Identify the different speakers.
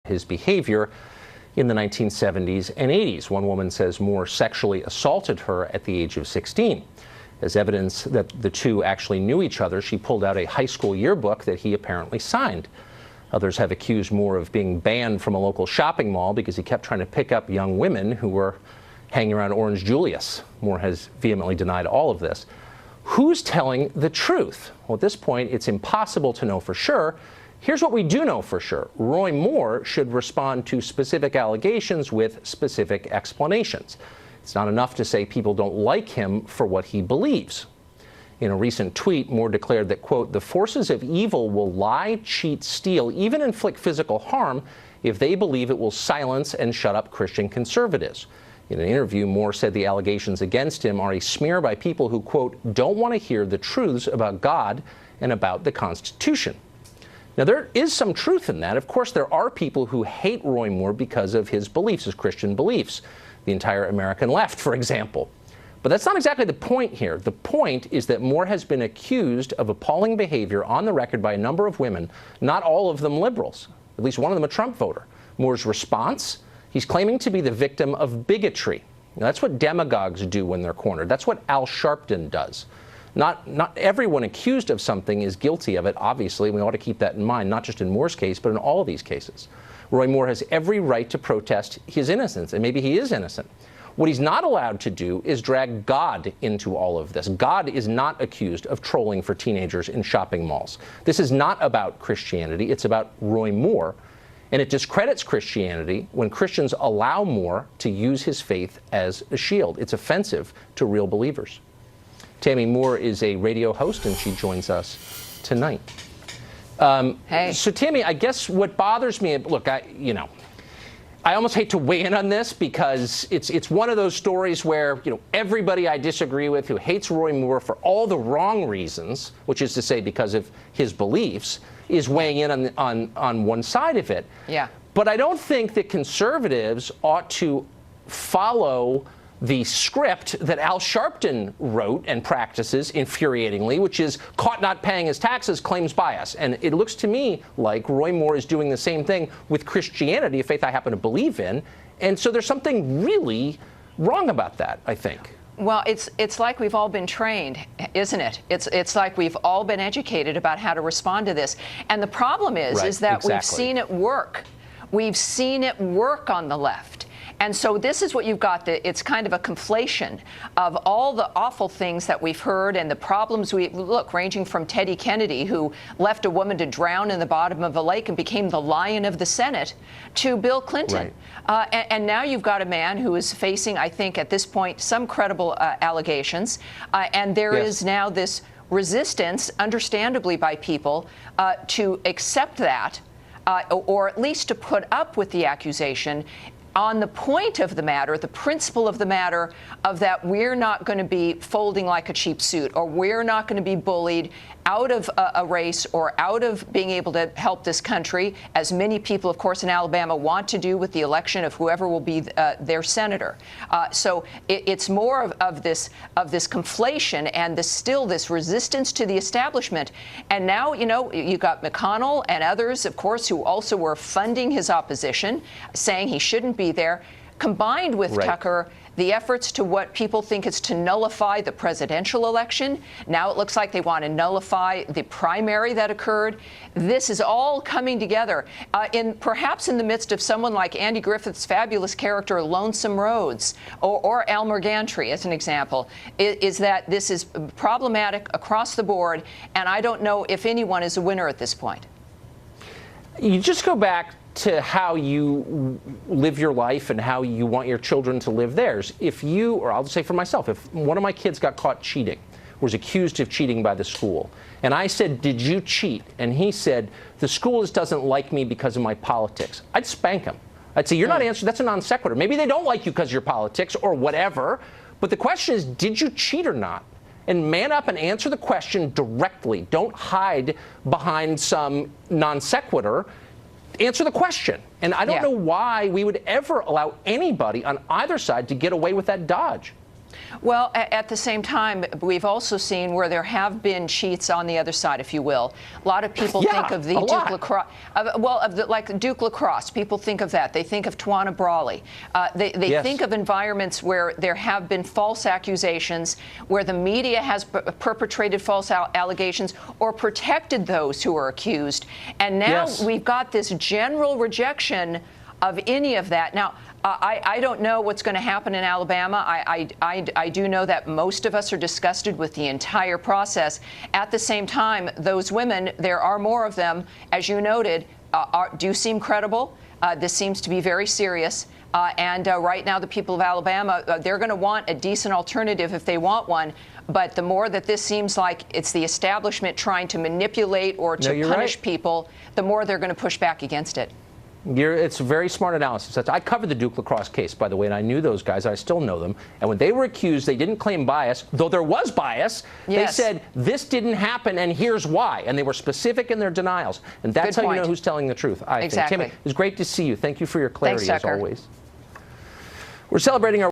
Speaker 1: his behavior in the 1970s and 80s. One woman says Moore sexually assaulted her at the age of 16. As evidence that the two actually knew each other, she pulled out a high school yearbook that he apparently signed. Others have accused Moore of being banned from a local shopping mall because he kept trying to pick up young women who were hanging around Orange Julius. Moore has vehemently denied all of this. Who's telling the truth? Well, at this point, it's impossible to know for sure. Here's what we do know for sure. Roy Moore should respond to specific allegations with specific explanations. It's not enough to say people don't like him for what he believes. In a recent tweet, Moore declared that, quote, "The forces of evil will lie, cheat, steal, even inflict physical harm if they believe it will silence and shut up Christian conservatives." In an interview, Moore said the allegations against him are a smear by people who, quote, "don't want to hear the truths about God and about the Constitution." Now, there is some truth in that. Of course, there are people who hate Roy Moore because of his beliefs, his Christian beliefs. The entire American left, for example. But that's not exactly the point here. The point is that Moore has been accused of appalling behavior on the record by a number of women, not all of them liberals, at least one of them a Trump voter. Moore's response? He's claiming to be the victim of bigotry. Now, that's what demagogues do when they're cornered. That's what Al Sharpton does. Not everyone accused of something is guilty of it, obviously. We ought to keep that in mind, not just in Moore's case, but in all of these cases. Roy Moore has every right to protest his innocence, and maybe he is innocent. What he's not allowed to do is drag God into all of this. God is not accused of trolling for teenagers in shopping malls. This is not about Christianity. It's about Roy Moore. And it discredits Christianity when Christians allow Moore to use his faith as a shield. It's offensive to real believers. Tammy Moore is a radio host, and she joins us tonight.
Speaker 2: Hey.
Speaker 1: So, Tammy, I guess what bothers me, look, I almost hate to weigh in on this because it's one of those stories where, everybody I disagree with who hates Roy Moore for all the wrong reasons, which is to say because of his beliefs, is weighing in on one side of it.
Speaker 2: Yeah.
Speaker 1: But I don't think that conservatives ought to follow the script that Al Sharpton wrote and practices infuriatingly, which is caught not paying his taxes, claims bias. And it looks to me like Roy Moore is doing the same thing with Christianity, a faith I happen to believe in. And so there's something really wrong about that, I think.
Speaker 2: Well, it's like we've all been trained, isn't it? It's like we've all been educated about how to respond to this. And the problem is that
Speaker 1: exactly.
Speaker 2: We've seen it work. We've seen it work on the left. And so this is what you've got. It's kind of a conflation of all the awful things that we've heard and the problems ranging from Teddy Kennedy, who left a woman to drown in the bottom of a lake and became the lion of the Senate, to Bill Clinton.
Speaker 1: Right.
Speaker 2: And now you've got a man who is facing, I think, at this point, some credible allegations. And there is now this resistance, understandably by people, to accept that, or at least to put up with the accusation on the point of the matter, the principle of the matter of that we're not going to be folding like a cheap suit, or we're not going to be bullied out of a race or out of being able to help this country, as many people, of course, in Alabama want to do with the election of whoever will be their senator. So it's more of this conflation and still this resistance to the establishment. And now, you got McConnell and others, of course, who also were funding his opposition, saying he shouldn't be there, combined with Tucker, the efforts to what people think is to nullify the presidential election. Now it looks like they want to nullify the primary that occurred. This is all coming together, perhaps in the midst of someone like Andy Griffith's fabulous character, Lonesome Rhodes, or Elmer Gantry, as an example, is that this is problematic across the board, and I don't know if anyone is a winner at this point.
Speaker 1: You just go back to how you live your life and how you want your children to live theirs. If you, or I'll just say for myself, if one of my kids got caught cheating, was accused of cheating by the school, and I said, "Did you cheat?" and he said, "The school just doesn't like me because of my politics," I'd spank him. I'd say, "You're not answering, that's a non sequitur. Maybe they don't like you because of your politics or whatever, but the question is, did you cheat or not? And man up and answer the question directly. Don't hide behind some non sequitur. Answer the question." And I don't know why we would ever allow anybody on either side to get away with that dodge.
Speaker 2: Well, at the same time, we've also seen where there have been cheats on the other side, if you will. A lot of people think of the Duke lacrosse, like Duke lacrosse. People think of that. They think of Tawana Brawley. They think of environments where there have been false accusations, where the media has perpetrated false allegations or protected those who are accused. And now we've got this general rejection of any of that. Now, I don't know what's going to happen in Alabama. I do know that most of us are disgusted with the entire process. At the same time, those women, there are more of them, as you noted, do seem credible. This seems to be very serious. And right now, the people of Alabama, they're going to want a decent alternative if they want one. But the more that this seems like it's the establishment trying to manipulate or to punish people, the more they're going to push back against it.
Speaker 1: It's a very smart analysis. I covered the Duke lacrosse case, by the way, and I knew those guys. I still know them. And when they were accused, they didn't claim bias, though there was bias. They said, this didn't happen, and here's why. And they were specific in their denials. And that's how you know who's telling the truth, I think. Tammy, it was great to see you. Thank you for your clarity, as always. We're celebrating our